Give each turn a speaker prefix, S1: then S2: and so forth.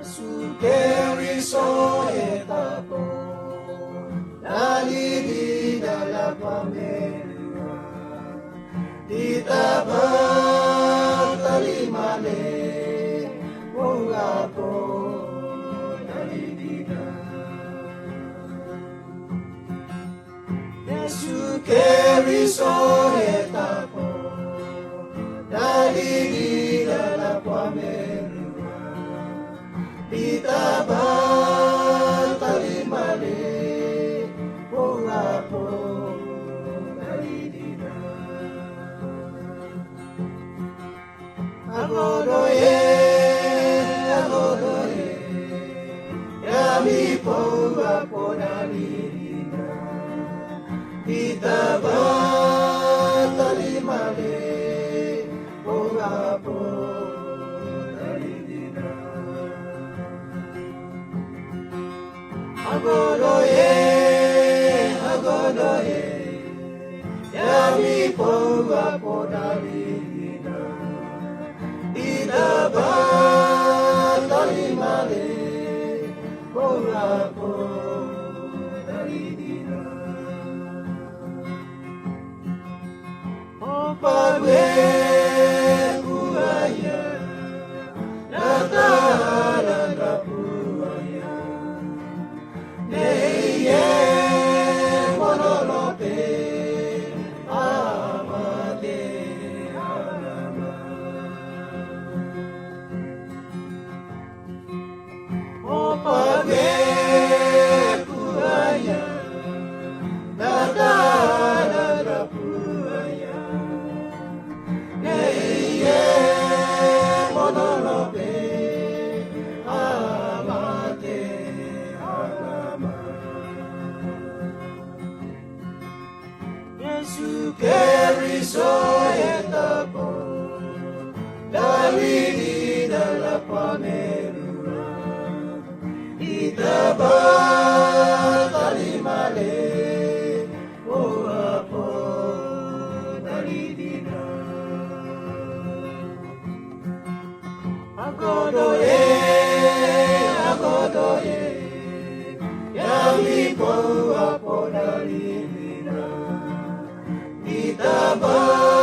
S1: Sukeri soetapo Dali di dalam pamerua Ditabang talimale Mungapo Dali di dalam Sukeri soetapo Dali di dalam pamerua Ditabang talimale Mungapo Dali di Agodoye Yami Mungapo Dali di Ditabang talimale Mungapo Agodoye, Yami Mungapo Dali Ditabang talimale Mungapo Dali Opagwe buaya Natalan kapuaya Neye monolote amate alama Opagwe buaya Natalan kapuaya Neye monolote amate alama Sukeri soetapo Dali di dalam pamerua Ditabang talimale Mungapo Dali di Agodoye Yami Mungapo Dali Ditabang